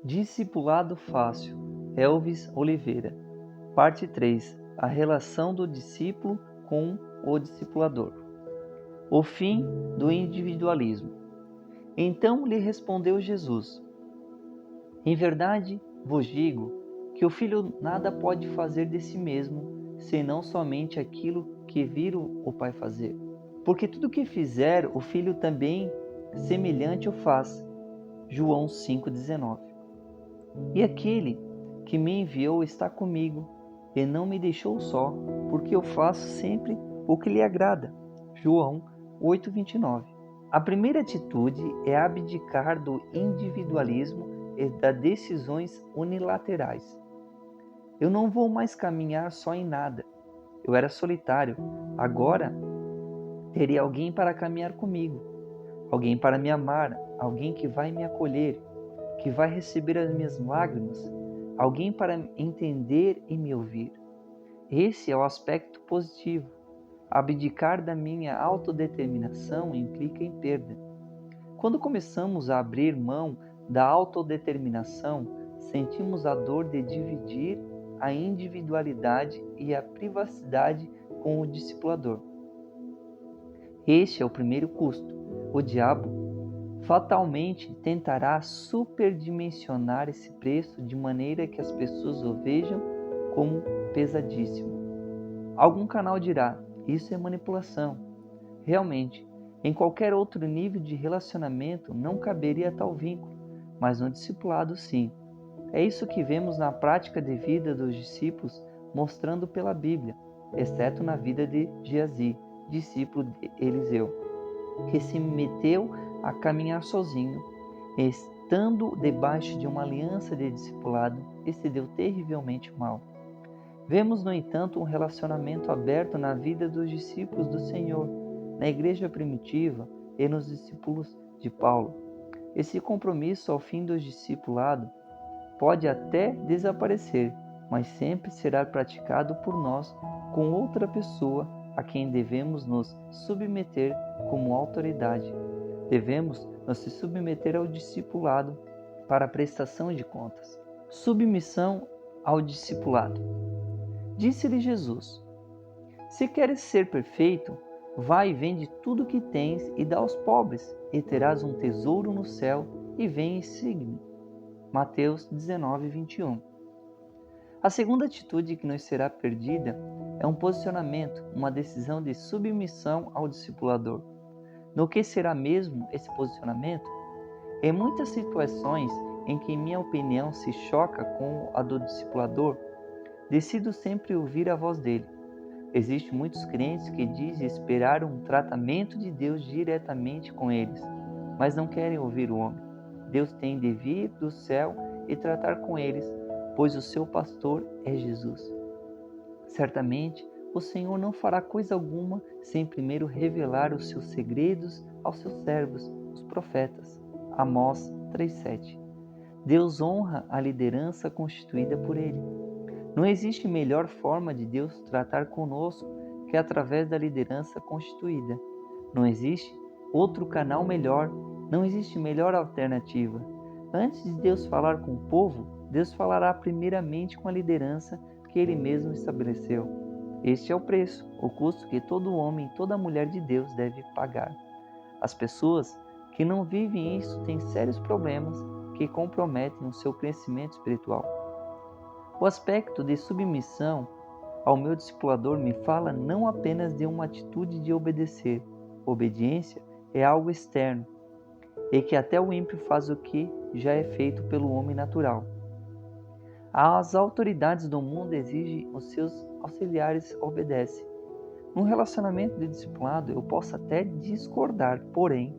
Discipulado Fácil, Elvis Oliveira. Parte 3. A relação do discípulo com o discipulador. O fim do individualismo. Então lhe respondeu Jesus: Em verdade vos digo que o filho nada pode fazer de si mesmo, senão somente aquilo que vir o Pai fazer. Porque tudo que fizer, o filho também semelhante o faz. João 5,19. E aquele que me enviou está comigo, e não me deixou só, porque eu faço sempre o que lhe agrada. João 8,29. A primeira atitude é abdicar do individualismo e das decisões unilaterais. Eu não vou mais caminhar só em nada. Eu era solitário. Agora terei alguém para caminhar comigo, alguém para me amar, alguém que vai me acolher, que vai receber as minhas lágrimas, alguém para entender e me ouvir. Esse é o aspecto positivo. Abdicar da minha autodeterminação implica em perda. Quando começamos a abrir mão da autodeterminação, sentimos a dor de dividir a individualidade e a privacidade com o discipulador. Este é o primeiro custo. O diabo fatalmente tentará superdimensionar esse preço de maneira que as pessoas o vejam como pesadíssimo. Algum canal dirá: isso é manipulação. Realmente, em qualquer outro nível de relacionamento não caberia tal vínculo, mas no discipulado sim. É isso que vemos na prática de vida dos discípulos mostrando pela Bíblia, exceto na vida de Geazi, discípulo de Eliseu, que se meteu a caminhar sozinho, estando debaixo de uma aliança de discipulado, e se deu terrivelmente mal. Vemos, no entanto, um relacionamento aberto na vida dos discípulos do Senhor, na igreja primitiva e nos discípulos de Paulo. Esse compromisso ao fim do discipulado pode até desaparecer, mas sempre será praticado por nós com outra pessoa a quem devemos nos submeter como autoridade. Devemos nos submeter ao discipulado para a prestação de contas. Submissão ao discipulado. Disse-lhe Jesus: Se queres ser perfeito, vai e vende tudo o que tens e dá aos pobres, e terás um tesouro no céu, e vem e siga-me. Mateus 19:21. A segunda atitude que nos será perdida é um posicionamento, uma decisão de submissão ao discipulador. No que será mesmo esse posicionamento? Em muitas situações em que minha opinião se choca com a do discipulador, decido sempre ouvir a voz dele. Existem muitos crentes que dizem esperar um tratamento de Deus diretamente com eles, mas não querem ouvir o homem. Deus tem de vir do céu e tratar com eles, pois o seu pastor é Jesus. Certamente, o Senhor não fará coisa alguma sem primeiro revelar os seus segredos aos seus servos, os profetas. Amós 3,7. Deus honra a liderança constituída por ele. Não existe melhor forma de Deus tratar conosco que através da liderança constituída. Não existe outro canal melhor, não existe melhor alternativa. Antes de Deus falar com o povo, Deus falará primeiramente com a liderança que Ele mesmo estabeleceu. Este é o preço, o custo que todo homem e toda mulher de Deus deve pagar. As pessoas que não vivem isso têm sérios problemas que comprometem o seu crescimento espiritual. O aspecto de submissão ao meu discipulador me fala não apenas de uma atitude de obedecer. Obediência é algo externo, e que até o ímpio faz o que já é feito pelo homem natural. As autoridades do mundo exigem, os seus auxiliares obedecem. Num relacionamento de discipulado, eu posso até discordar, porém,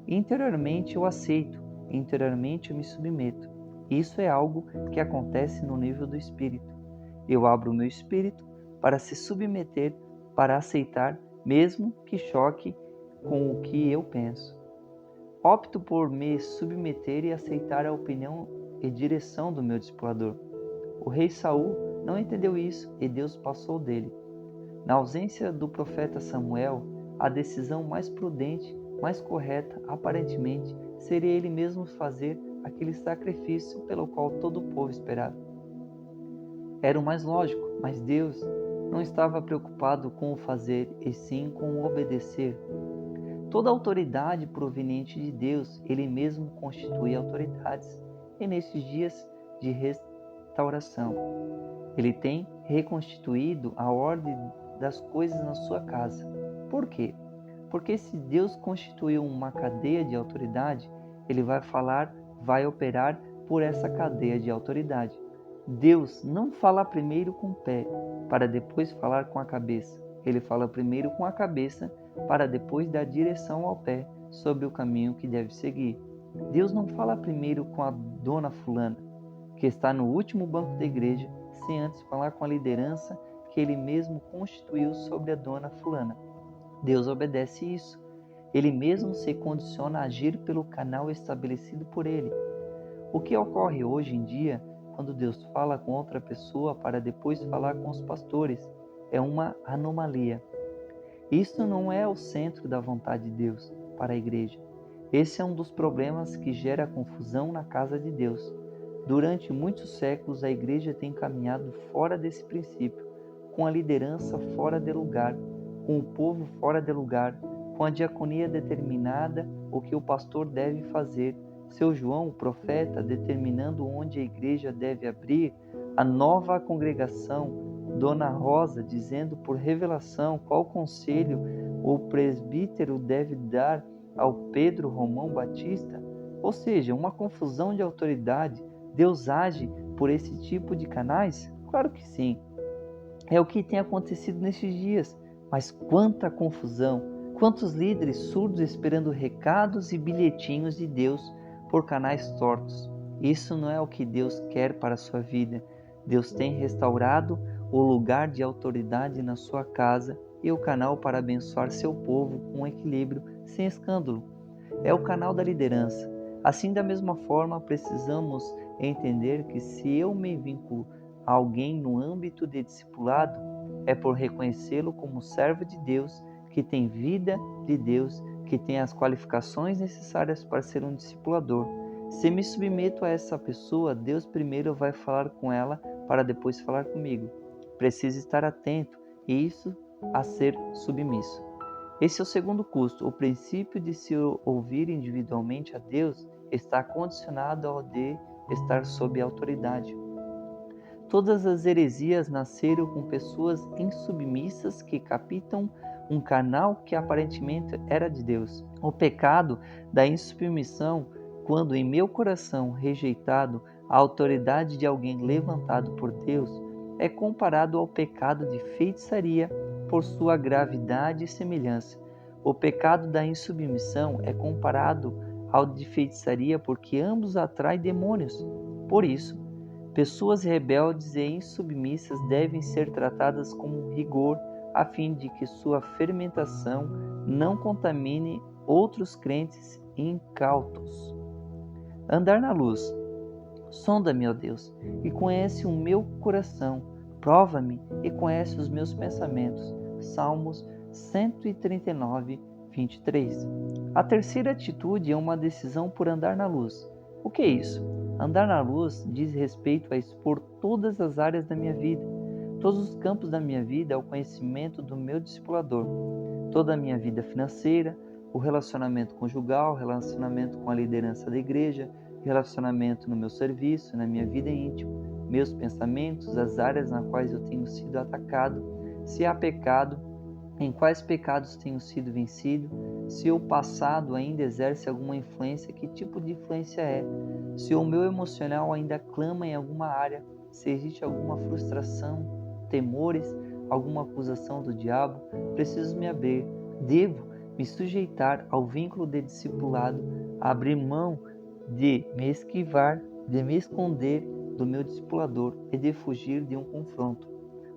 interiormente eu aceito, interiormente eu me submeto. Isso é algo que acontece no nível do espírito. Eu abro o meu espírito para se submeter, para aceitar, mesmo que choque com o que eu penso. Opto por me submeter e aceitar a opinião e direção do meu discipulador. O rei Saul não entendeu isso e Deus passou dele. Na ausência do profeta Samuel, a decisão mais prudente, mais correta, aparentemente, seria ele mesmo fazer aquele sacrifício pelo qual todo o povo esperava. Era o mais lógico, mas Deus não estava preocupado com o fazer, e sim com o obedecer. Toda autoridade proveniente de Deus, Ele mesmo constitui autoridades. E nesses dias de restauração, Ele tem reconstituído a ordem das coisas na sua casa. Por quê? Porque se Deus constituiu uma cadeia de autoridade, Ele vai falar, vai operar por essa cadeia de autoridade. Deus não fala primeiro com o pé, para depois falar com a cabeça. Ele fala primeiro com a cabeça, para depois dar direção ao pé sobre o caminho que deve seguir. Deus não fala primeiro com a dona fulana, que está no último banco da igreja, sem antes falar com a liderança que Ele mesmo constituiu sobre a dona fulana. Deus obedece isso. Ele mesmo se condiciona a agir pelo canal estabelecido por Ele. O que ocorre hoje em dia, quando Deus fala com outra pessoa para depois falar com os pastores, é uma anomalia. Isso não é o centro da vontade de Deus para a igreja. Esse é um dos problemas que gera confusão na casa de Deus. Durante muitos séculos, a igreja tem caminhado fora desse princípio, com a liderança fora de lugar, com o povo fora de lugar, com a diaconia determinada o que o pastor deve fazer, seu João, o profeta, determinando onde a igreja deve abrir, a nova congregação, Dona Rosa, dizendo por revelação qual conselho o presbítero deve dar ao Pedro Romão Batista, ou seja, uma confusão de autoridade. Deus age por esse tipo de canais? Claro que sim. É o que tem acontecido nesses dias. Mas quanta confusão! Quantos líderes surdos esperando recados e bilhetinhos de Deus por canais tortos. Isso não é o que Deus quer para a sua vida. Deus tem restaurado o lugar de autoridade na sua casa e o canal para abençoar seu povo com equilíbrio, sem escândalo. É o canal da liderança. Assim, da mesma forma, precisamos entender que se eu me vinculo a alguém no âmbito de discipulado, é por reconhecê-lo como servo de Deus, que tem vida de Deus, que tem as qualificações necessárias para ser um discipulador. Se me submeto a essa pessoa, Deus primeiro vai falar com ela para depois falar comigo. Preciso estar atento e isso a ser submisso. Esse é o segundo custo. O princípio de se ouvir individualmente a Deus está condicionado ao de estar sob autoridade. Todas as heresias nasceram com pessoas insubmissas que captam um canal que aparentemente era de Deus. O pecado da insubmissão, quando em meu coração rejeitado a autoridade de alguém levantado por Deus, é comparado ao pecado de feitiçaria por sua gravidade e semelhança. O pecado da insubmissão é comparado ao de feitiçaria porque ambos atraem demônios. Por isso, pessoas rebeldes e insubmissas devem ser tratadas com rigor a fim de que sua fermentação não contamine outros crentes incautos. Andar na luz. Sonda-me, ó Deus, e conhece o meu coração. Prova-me e conhece os meus pensamentos. Salmos 139, 23. A terceira atitude é uma decisão por andar na luz. O que é isso? Andar na luz diz respeito a expor todas as áreas da minha vida, todos os campos da minha vida ao conhecimento do meu discipulador, toda a minha vida financeira, o relacionamento conjugal, o relacionamento com a liderança da igreja, relacionamento no meu serviço, na minha vida íntima, meus pensamentos, as áreas nas quais eu tenho sido atacado, se há pecado, em quais pecados tenho sido vencido, se o passado ainda exerce alguma influência, que tipo de influência é, se o meu emocional ainda clama em alguma área, se existe alguma frustração, temores, alguma acusação do diabo, preciso me abrir, devo me sujeitar ao vínculo de discipulado, abrir mão de me esquivar, de me esconder do meu discipulador e de fugir de um confronto.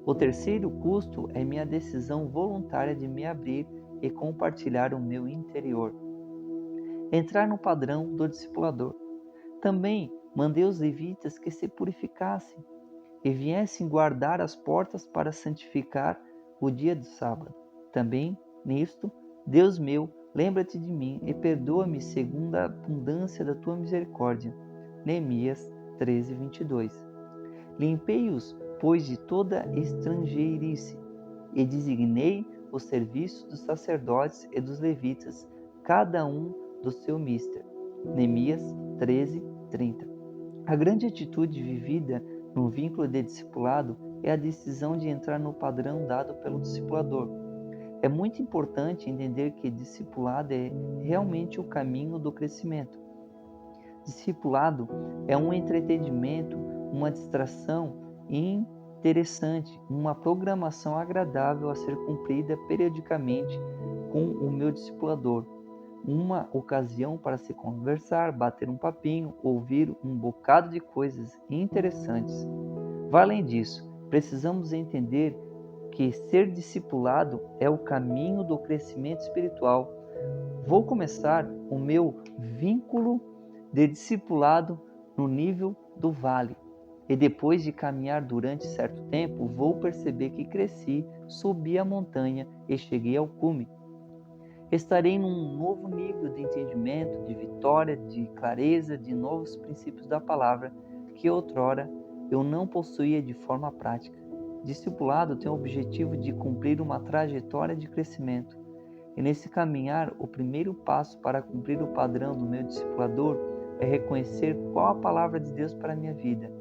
O terceiro custo é minha decisão voluntária de me abrir e compartilhar o meu interior. Entrar no padrão do discipulador. Também mandei os levitas que se purificassem e viessem guardar as portas para santificar o dia do sábado. Também, nisto, Deus meu, lembra-te de mim e perdoa-me segundo a abundância da tua misericórdia. Neemias 13, 22. Limpei-os, pois, de toda estrangeirice, e designei o serviço dos sacerdotes e dos levitas, cada um do seu mister. Neemias 13, 30. A grande atitude vivida no vínculo de discipulado é a decisão de entrar no padrão dado pelo discipulador. É muito importante entender que discipulado é realmente o caminho do crescimento. Discipulado é um entretenimento, uma distração interessante, uma programação agradável a ser cumprida periodicamente com o meu discipulador. Uma ocasião para se conversar, bater um papinho, ouvir um bocado de coisas interessantes. Além disso, precisamos entender que ser discipulado é o caminho do crescimento espiritual. Vou começar o meu vínculo de discipulado no nível do vale. E depois de caminhar durante certo tempo, vou perceber que cresci, subi a montanha e cheguei ao cume. Estarei num novo nível de entendimento, de vitória, de clareza, de novos princípios da palavra que outrora eu não possuía de forma prática. Discipulado tem o objetivo de cumprir uma trajetória de crescimento. E nesse caminhar, o primeiro passo para cumprir o padrão do meu discipulador é reconhecer qual a palavra de Deus para a minha vida.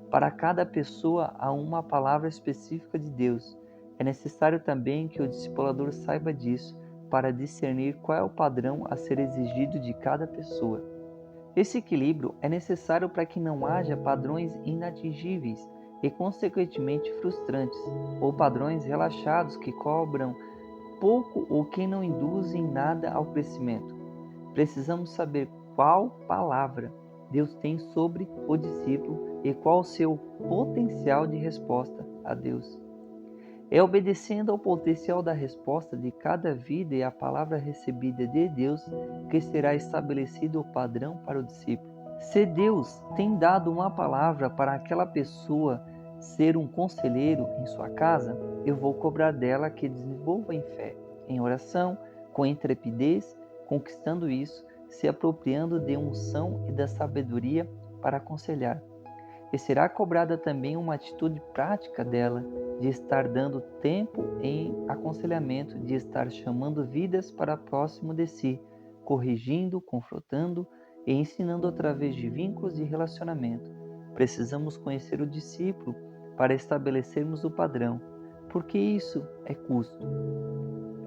Para cada pessoa há uma palavra específica de Deus. É necessário também que o discipulador saiba disso para discernir qual é o padrão a ser exigido de cada pessoa. Esse equilíbrio é necessário para que não haja padrões inatingíveis e, consequentemente, frustrantes, ou padrões relaxados que cobram pouco ou que não induzem nada ao crescimento. Precisamos saber qual palavra Deus tem sobre o discípulo e qual o seu potencial de resposta a Deus. É obedecendo ao potencial da resposta de cada vida e à palavra recebida de Deus que será estabelecido o padrão para o discípulo. Se Deus tem dado uma palavra para aquela pessoa ser um conselheiro em sua casa, eu vou cobrar dela que desenvolva em fé, em oração, com intrepidez, conquistando isso, se apropriando de unção e da sabedoria para aconselhar. E será cobrada também uma atitude prática dela, de estar dando tempo em aconselhamento, de estar chamando vidas para próximo de si, corrigindo, confrontando e ensinando através de vínculos de relacionamento. Precisamos conhecer o discípulo para estabelecermos o padrão, porque isso é custo.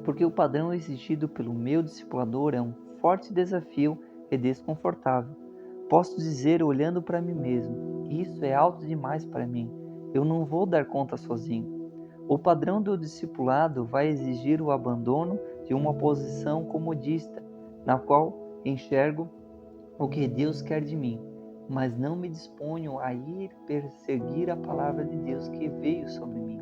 Porque o padrão exigido pelo meu discipulador é um forte desafio e desconfortável. Posso dizer, olhando para mim mesmo, isso é alto demais para mim, eu não vou dar conta sozinho. O padrão do discipulado vai exigir o abandono de uma posição comodista, na qual enxergo o que Deus quer de mim, mas não me disponho a ir perseguir a palavra de Deus que veio sobre mim.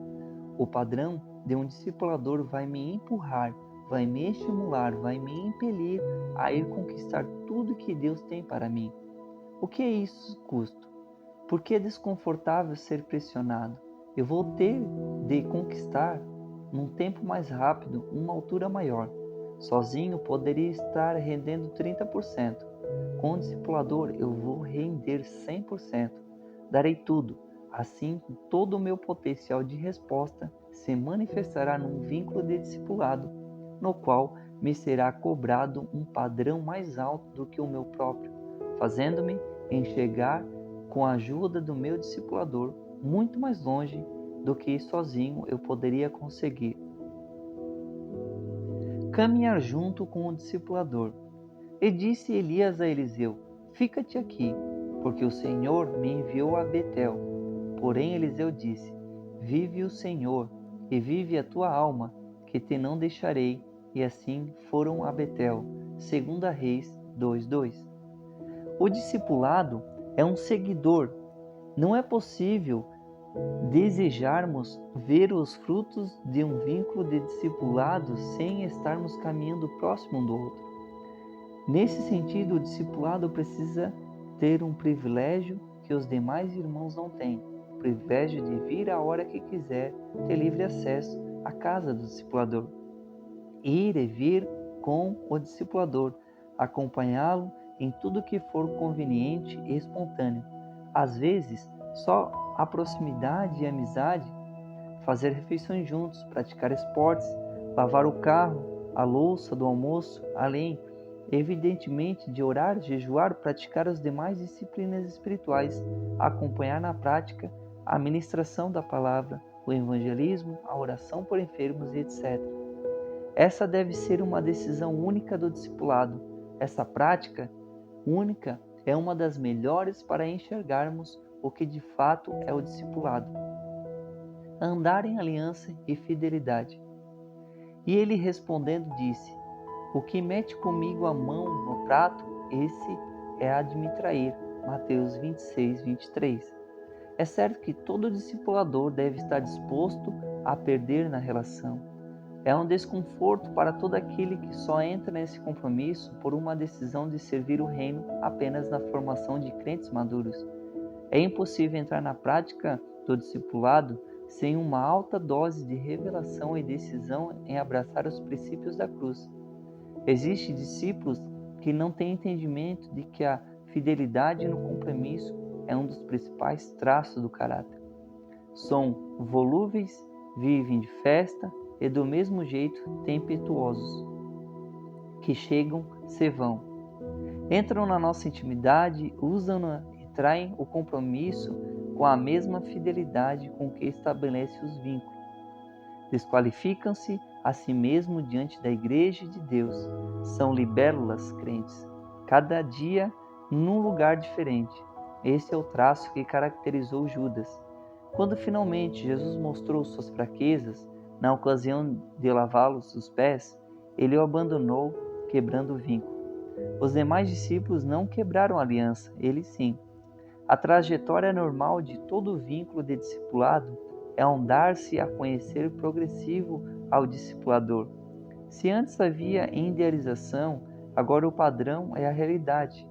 O padrão de um discipulador vai me empurrar, vai me estimular, vai me impelir a ir conquistar tudo que Deus tem para mim. O que é isso custo? Por que é desconfortável ser pressionado? Eu vou ter de conquistar, num tempo mais rápido, uma altura maior. Sozinho poderia estar rendendo 30%. Com o discipulador eu vou render 100%. Darei tudo. Assim, todo o meu potencial de resposta se manifestará num vínculo de discipulado, no qual me será cobrado um padrão mais alto do que o meu próprio, fazendo-me enxergar com a ajuda do meu discipulador muito mais longe do que sozinho eu poderia conseguir. Caminhar junto com o discipulador. E disse Elias a Eliseu: Fica-te aqui, porque o Senhor me enviou a Betel. Porém Eliseu disse: Vive o Senhor, e vive a tua alma, que te não deixarei. E assim foram a Betel. 2 Reis 2:2. O discipulado é um seguidor. Não é possível desejarmos ver os frutos de um vínculo de discipulado sem estarmos caminhando próximo um do outro. Nesse sentido, o discipulado precisa ter um privilégio que os demais irmãos não têm, o privilégio de vir a hora que quiser, ter livre acesso à casa do discipulador. Ir e vir com o discipulador, acompanhá-lo em tudo que for conveniente e espontâneo. Às vezes, só a proximidade e a amizade, fazer refeições juntos, praticar esportes, lavar o carro, a louça do almoço, além, evidentemente, de orar, jejuar, praticar as demais disciplinas espirituais, acompanhar na prática a ministração da palavra, o evangelismo, a oração por enfermos e etc. Essa deve ser uma decisão única do discipulado. Essa prática única é uma das melhores para enxergarmos o que de fato é o discipulado. Andar em aliança e fidelidade. E ele respondendo disse: O que mete comigo a mão no prato, esse é a de me trair. Mateus 26, 23. É certo que todo discipulador deve estar disposto a perder na relação. É um desconforto para todo aquele que só entra nesse compromisso por uma decisão de servir o reino apenas na formação de crentes maduros. É impossível entrar na prática do discipulado sem uma alta dose de revelação e decisão em abraçar os princípios da cruz. Existem discípulos que não têm entendimento de que a fidelidade no compromisso é um dos principais traços do caráter. São volúveis, vivem de festa e do mesmo jeito tempestuosos, que chegam, se vão. Entram na nossa intimidade, usam-na e traem o compromisso com a mesma fidelidade com que estabelece os vínculos. Desqualificam-se a si mesmo diante da Igreja de Deus. São libélulas crentes, cada dia num lugar diferente. Esse é o traço que caracterizou Judas. Quando finalmente Jesus mostrou suas fraquezas, na ocasião de lavá-los os pés, ele o abandonou, quebrando o vínculo. Os demais discípulos não quebraram a aliança, ele sim. A trajetória normal de todo vínculo de discipulado é um dar-se a conhecer progressivo ao discipulador. Se antes havia idealização, agora o padrão é a realidade.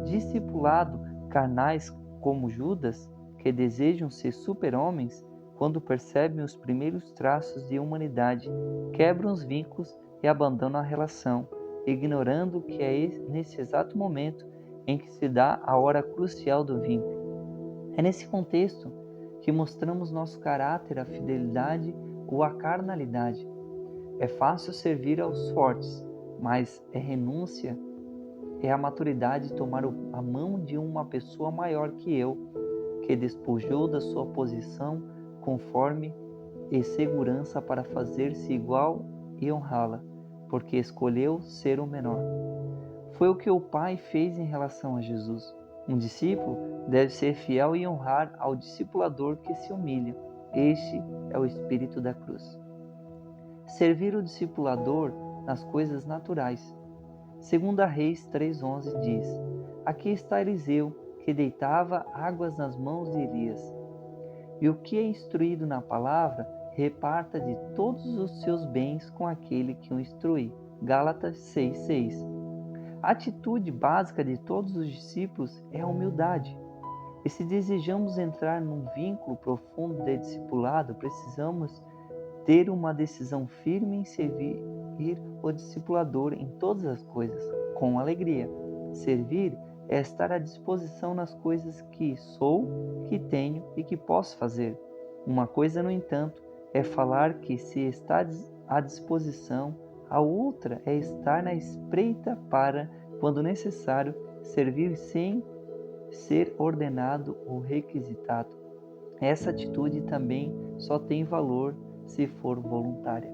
Discipulado, carnais como Judas, que desejam ser super-homens, quando percebem os primeiros traços de humanidade, quebram os vínculos e abandonam a relação, ignorando que é nesse exato momento em que se dá a hora crucial do vínculo. É nesse contexto que mostramos nosso caráter, a fidelidade ou a carnalidade. É fácil servir aos fortes, mas é renúncia, é a maturidade de tomar a mão de uma pessoa maior que eu, que despojou da sua posição conforme e segurança para fazer-se igual e honrá-la, porque escolheu ser o menor. Foi o que o Pai fez em relação a Jesus. Um discípulo deve ser fiel e honrar ao discipulador que se humilha. Este é o espírito da cruz. Servir o discipulador nas coisas naturais. 2 Reis 3,11 diz: Aqui está Eliseu, que deitava águas nas mãos de Elias. E o que é instruído na palavra, reparta de todos os seus bens com aquele que o instrui. Gálatas 6,6. A atitude básica de todos os discípulos é a humildade. E se desejamos entrar num vínculo profundo de discipulado, precisamos ter uma decisão firme em servir o discipulador em todas as coisas, com alegria. Servir é estar à disposição nas coisas que sou, que tenho e que posso fazer. Uma coisa, no entanto, é falar que se está à disposição, a outra é estar na espreita para, quando necessário, servir sem ser ordenado ou requisitado. Essa atitude também só tem valor se for voluntária.